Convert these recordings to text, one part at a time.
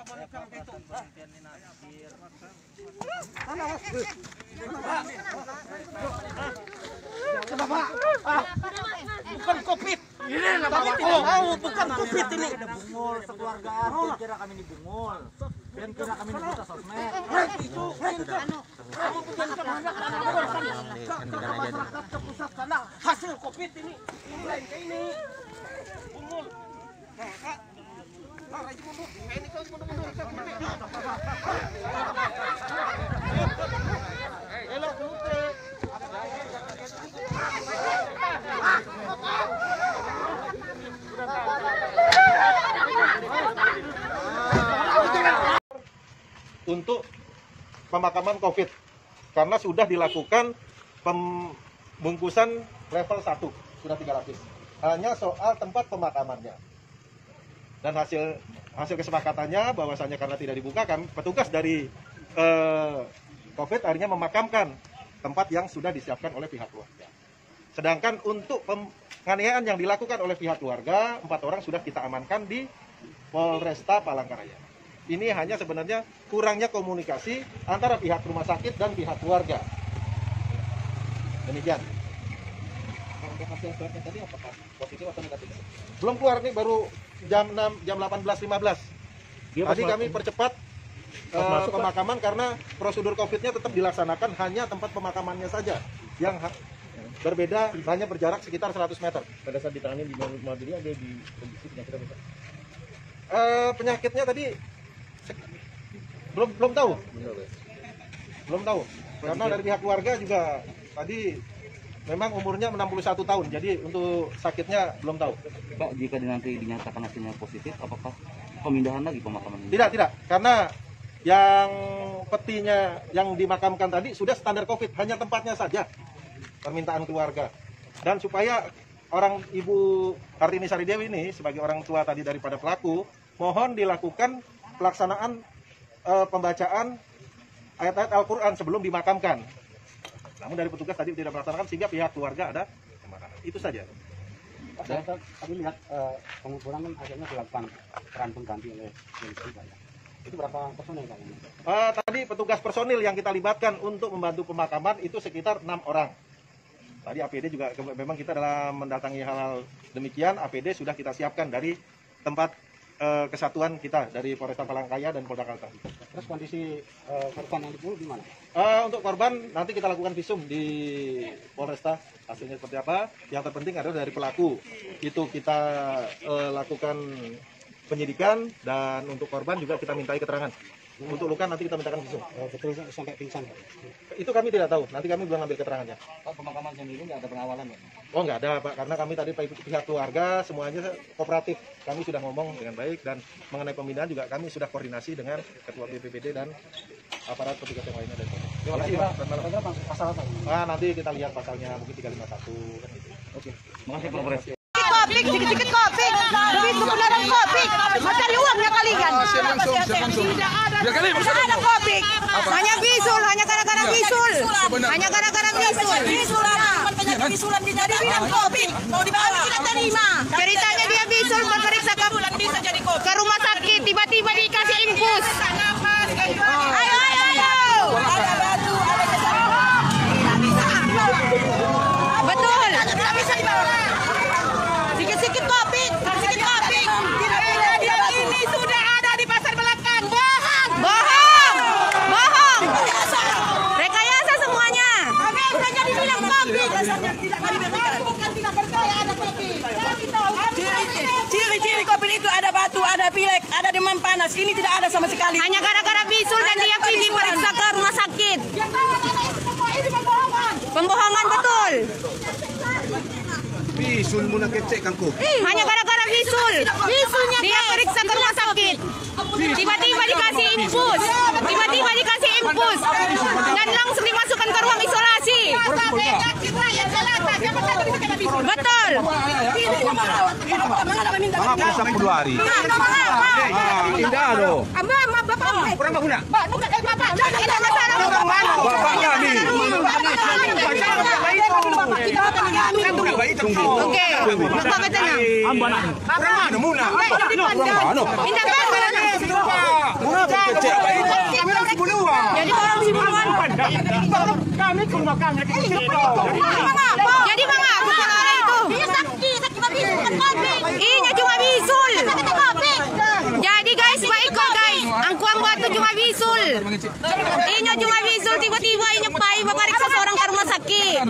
Bukan COVID. Ini bukan COVID ini. Bungul sekeluarga. Kira kami di bungul. Dan kira kami di buta sosmed. Itu kamu bukan masyarakat ke pusat karena hasil COVID ini. Ini bungul. Untuk pemakaman COVID karena sudah dilakukan pembungkusan level 1 sudah 3 lapis. Hanya soal tempat pemakamannya. Dan hasil kesepakatannya bahwasanya karena tidak dibuka, petugas dari COVID akhirnya memakamkan tempat yang sudah disiapkan oleh pihak keluarga. Sedangkan untuk penganiayaan yang dilakukan oleh pihak keluarga, 4 orang sudah kita amankan di Polresta Palangkaraya. Ini hanya sebenarnya kurangnya komunikasi antara pihak rumah sakit dan pihak keluarga. Demikian. Hasil swabnya tadi apakah positif atau negatif? Belum keluar nih, baru jam 18.15. Tadi kami percepat pemakaman karena prosedur COVID-nya tetap dilaksanakan, hanya tempat pemakamannya saja yang berbeda, hanya berjarak sekitar 100 meter. Pada saat ditangani di rumah diri ada di kondisi penyakitnya apa? Penyakitnya tadi belum tahu. Karena dari pihak keluarga juga tadi memang umurnya 61 tahun, jadi untuk sakitnya belum tahu. Pak, jika nanti dinyatakan hasilnya positif, apakah pemindahan lagi pemakaman ini? Tidak, karena yang petinya yang dimakamkan tadi sudah standar COVID, hanya tempatnya saja permintaan keluarga. Dan supaya orang Ibu Kartini Saridewi ini sebagai orang tua tadi daripada pelaku, mohon dilakukan pelaksanaan pembacaan ayat-ayat Al-Quran sebelum dimakamkan. Namun dari petugas tadi tidak melaksanakan sehingga pihak keluarga ada pemakaman. Itu saja. Kami lihat pengukuran kan akhirnya dilakukan peran pengganti oleh polisi, Pak. Itu berapa personil, Pak? Tadi petugas personil yang kita libatkan untuk membantu pemakaman itu sekitar 6 orang. Tadi APD juga memang kita dalam mendatangi hal demikian, APD sudah kita siapkan dari tempat kesatuan kita dari Polresta Palangkaraya dan Polda Kalteng. Terus kondisi korban yang dibunuh di mana? Untuk korban nanti kita lakukan visum di Polresta, hasilnya seperti apa. Yang terpenting adalah dari pelaku itu kita lakukan penyidikan, dan untuk korban juga kita mintai keterangan. Untuk luka nanti kita mintakan visum. Betul sampai pingsan? Itu kami tidak tahu, nanti kami belum ambil keterangannya. Pak, pemakaman sendiri nggak ada pengawalan, ya? Oh, nggak ada, Pak, karena kami tadi pihak keluarga semuanya kooperatif. Kami sudah ngomong dengan baik, dan mengenai pemindahan juga kami sudah koordinasi dengan Ketua BPBD dan aparat petugas yang lainnya. Terima kasih, Pak. Pasal apa? Nanti kita lihat pasalnya, mungkin 351 kan gitu. Oke, makasih Pak Polres. Kopik, sedikit-sedikit kopik, duit kebenaran kopik, mencari uangnya kali kan? Tidak ada kopik, hanya bisul, hanya gara-gara bisul, hanya gara-gara bisul. Bisulan bisa dibilang kopik, mau dibawa kita terima. Ceritanya dia bisul berperiksa ke rumah sakit, tiba-tiba dikasih infus. Ayo, ayo, ayo. Ada batu, ada kesalahan. Betul. Tidak bisa dibawa. Sikit-sikit kopik, sikit kopik. Ini sudah ada di pasar belakang. Bohong, bohong, bohong. Rekayasa semuanya. Kami saja dibilang kopik. Bukan tidak percaya ada kopik. Ciri-ciri kopik itu ada batu, ada pilek, ada demam panas. Ini tidak ada sama sekali. Hanya gara-gara bisul dan dia pilih periksa ke rumah sakit. Ini pembohongan. Pembohongan betul. Bisul mo na kecek kangko. Hanya gara-gara bisul. Bisulnya dia periksa ke rumah sakit. Tiba-tiba dikasih infus. Tiba-tiba dikasih infus. Dan langsung dimasukkan ke ruang isolasi. Betul. Mga pusa po hari. Indah loh. Bapak. Kurang baguna. Bukan Bapak. Tidak masalah. Bapaknya nih. Oke. Bapak katanya. Kurang mana muna? Pindah kan? Kami cuma kami kecil. Jadi mga kusalara itu. Inya cuma bisul. Jadi guys, baik kok guys. Ang kuang batu cuma bisul. Inya cuma bisul, tiba-tiba inya pai bapariksa seorang ke rumah sakit.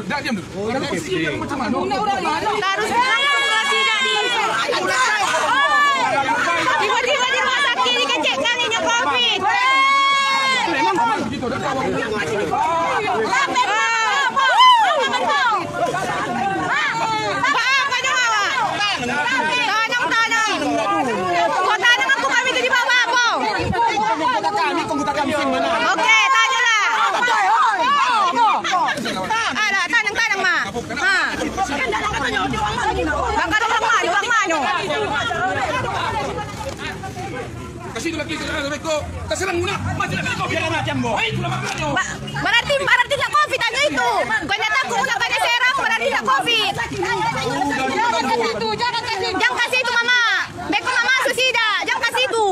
Terus langsung tidak di. Tiba-tiba di rumah sakit dikecekkan inya COVID. Tanang. Kok tanang aku kami di bawah apa? Oke, tanyalah. Ada tanang mah. Bangka orang mah, bang manyo. Kasih lagi kok. Terserang muna. Mati lagi kau biar macam bo. Berarti nggak COVID aja itu. Kau aku muna kena serang berarti nggak COVID. Jangan kasih itu mama. Beko mama susida. Jangan kasih itu.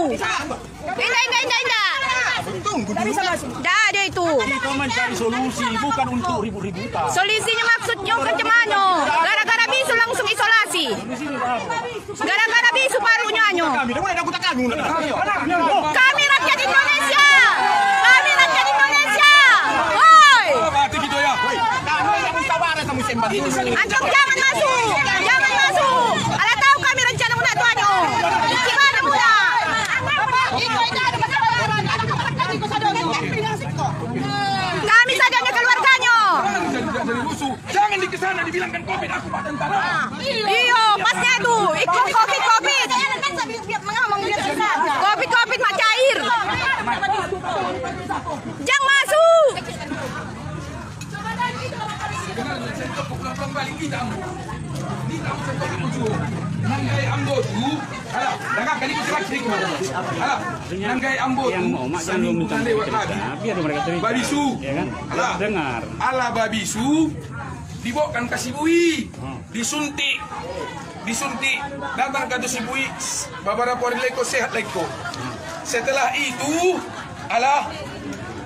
Indah. Dah ada itu. Kita mencari solusi bukan untuk ribut-ributan. Solusinya maksudnya kecemano. Gara-gara bisu langsung isolasi. Gara-gara bisu parunya nyo. Kami rakyat Indonesia. Woi. Antum jangan masuk. Ala tahu kami rencana muna tu anyo. Gimana muna? Kami sadanya keluarganya. Jangan di kesana dibilangkan COVID aku Pak tentara. Iyo, pasnya tuh ikut COVID. COVID mak cair. Jangan masuk. Nanggai ambo tu, alah, dengar kali kita lagi sedikit macam tu. Alah, nanggai ambo tu, sami bukan lewat lagi. Babisu, alah, dengar. Alah babisu, dibawakan ke Sibui, disuntik, datang ke Sibui, beberapa hari leko sehat leko. Setelah itu, alah,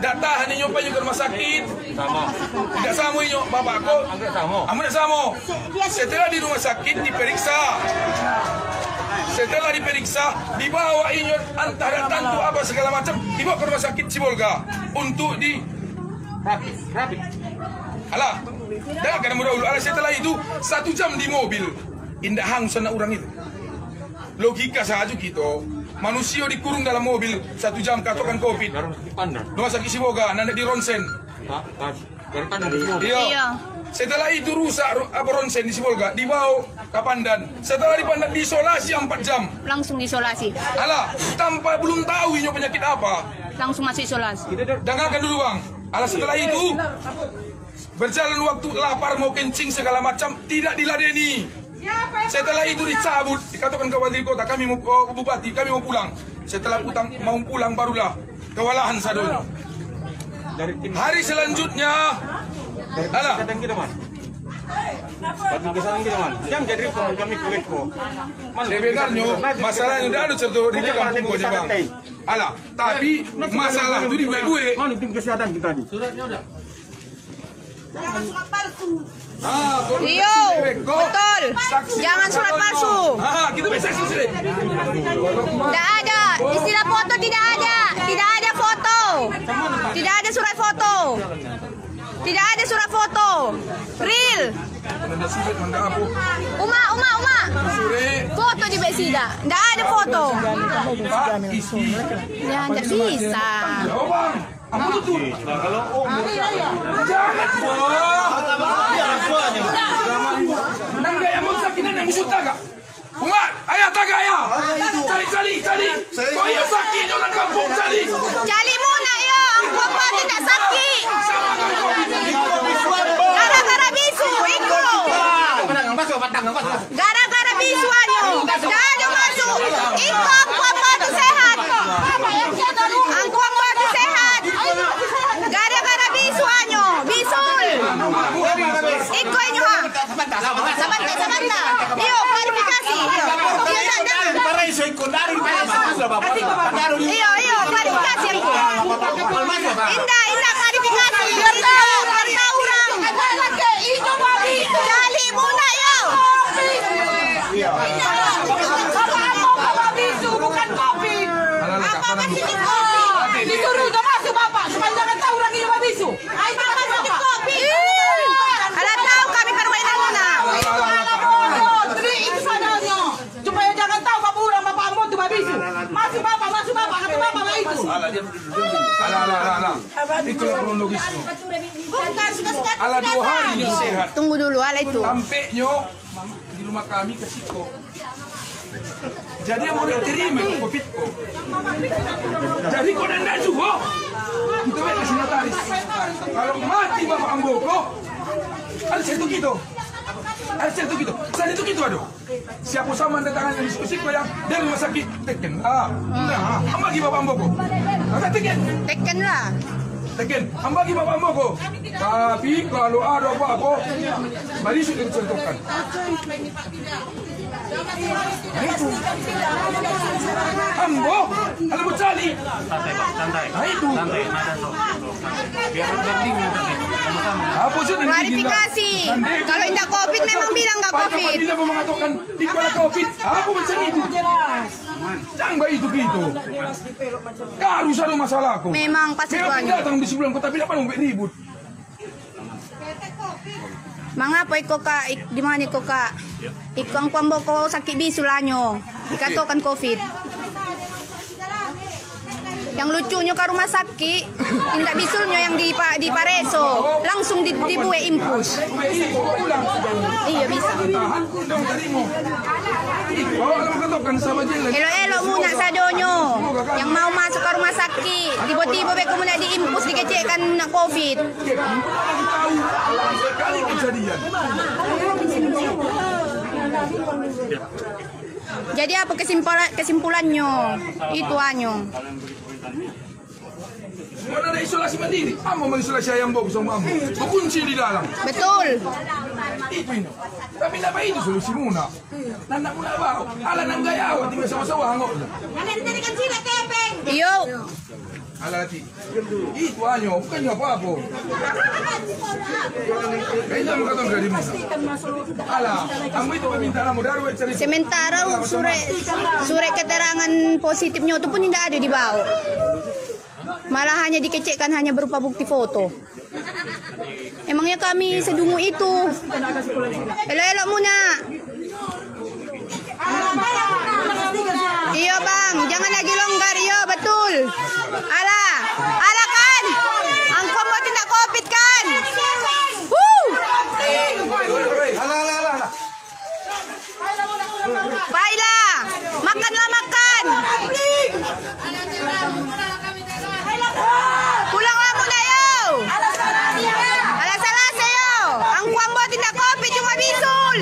data hanya nyoba ke rumah sakit. Tidak sama inyo bapak ko. Amun tidak sama. Setelah di rumah sakit diperiksa. Dibawa inyo antara tantu apa segala macam, dibawa ke rumah sakit Sibolga untuk di rapid. Alah, dah kena mudah ulu. Alah, setelah itu 1 jam di mobil. Indah hang sana orang itu. Logika saja gitu. Manusia dikurung dalam mobil 1 jam katakan COVID. Rumah sakit Sibolga, nanti di ronsen. Iya. Setelah itu rusak apa ronsen di Sibolga, dibawa ke Pandan. Setelah di Pandan diisolasi 4 jam. Langsung isolasi. Alah, tanpa belum tahu ini penyakit apa. Langsung masuk isolasi. Dengarkan dulu bang. Alah, setelah itu berjalan waktu lapar mau kencing segala macam tidak diladeni. Setelah itu dicabut, dikatakan ke wali kota kami mau bupati, kami mau pulang. Setelah mau pulang barulah kewalahan sadonya. Hari selanjutnya, alah, sebenarnya masalahnya udah ada cerita di kampung gue bang. Alah, tapi masalah itu di gue. Mana tim kesehatan kita nih? Iyo, betul. Jangan surat palsu. Kita bisa sini. Tidak ada istilah foto, tidak ada foto, tidak ada surat foto, tidak ada surat foto, real. Uma, foto di Besida, tidak ada foto. Ya, tidak bisa. Apa itu? Nangga yang mau sakinan yang musuh taga. Umat, ayah taga ayah. Cari. Kau yang sakit orang kampung cari. Cari muna yo, apa tidak sakit. Gara-gara bisu, iko. Gara-gara bisu anyo, tidak ada masuk. Iko apa tu sehat. Angku apa tu sehat. Gara-gara bisu anyo, bisul. Iko inyo ha. Sabanta. Iyo, klarifikasi. Iyo, klarifikasi. Indah, klarifikasi. anak lu. Disuruh ka masuk Bapak supaya jangan tahu orang ini mabisu. Ay, masuk ke kopi. Ala tahu kami permainan na. Itu sadanya. Supaya jangan tahu Bapak orang Bapak ambo tu mabisu. Masuk Bapak, kata Bapak lah itu. Alah. Itu kronologisnya. Bukan suka-suka. Ala 2 hari dia sehat. Tunggu dulu, ala itu. Sampainya di rumah kami ke Siko. Jadi yang mau diterima itu COVID ko. Jadi kau dan juga kita kasih notaris. Kalau mati Bapak Amboko, ada satu gitu. Saat itu gitu aduh. Siapa sama datangnya di Siko yang dari rumah sakit Teken. Bagi Bapak Amboko. Kata Tekan lah. Teken. Bagi Bapak Amboko. Tapi kalau ada apa-apa, mari sudah dicontohkan. Ambo, ada bucali. Santai. Nah itu. Santai, nada sok. Biar bingung tadi. Sama-sama. Apa sih yang Klarifikasi. Kalau tidak COVID memang bilang nggak COVID. Tidak mau mengatakan di kepala COVID. Aku macam itu. Jangan baik itu gitu. Harus ada masalahku. Memang pas itu Memang aja. datang di sebelum kota tidak mau ribut. Mangapa iko ka di mana iko ka? Iko ang kwambo ko sakit bisul anyo. Dikatakan COVID. Yang lucunya ke rumah sakit, tindak bisulnya yang di Pareso, langsung dibuat impus. Iya bisa. Tahan dong tadimu. Kalau katakan sama jalan. Elo-elo muna sa donyo. Yang mau masuk ke rumah sakit, tiba-tiba beko muna diimpus dikecekkan na COVID. Tahu sekali kejadian. Jadi apa kesimpulannya? Itu anyo. Mana ada isolasi mandiri? Amo mengisolasi ayam bok sama amo. Berkunci di dalam. Betul. Itu ini. Tapi apa itu solusi muna? Nanda muna ba? Ala nang gaya awat tinggal sama-sama hangok. Iyo. Ala ti. Itu anyo, bukannya apa-apa. Kaya mo katong dari muna. Ala, amo itu permintaan mo daru cari. Sementara surat keterangan positifnya itu pun tidak ada di bawah. Malah hanya dikecekkan hanya berupa bukti foto. Emangnya kami sedungu itu? Elo-elo muna. Iya bang, jangan lagi longgar yo, betul. Ala kan? Ang kombo tidak COVID kan? Baiklah, makanlah makan. Pulanglah muna yo. Alas yo. Ang kwambo tidak COVID cuma bisul.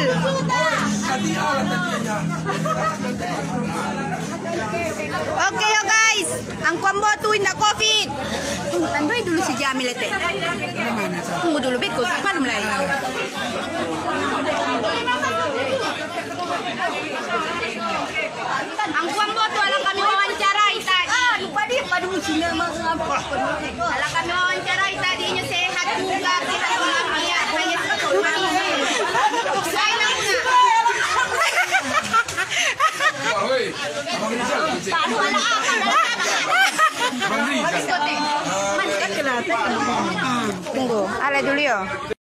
Oke yo guys, ang kwambo tuh tidak COVID. Tunggu tandoy dulu si Jamil ete. Tunggu dulu bekos, malam lagi. Ang kwambo tuh alang kami wawancarai tadi. Lupa dia pada musimnya alang kami wawancarai tadi nya sehat juga kita pulang lihat hanya satu kami. Saya nak. Hoi, abang Rizal. Abang Rizal. Tunggu, ala dulu yo.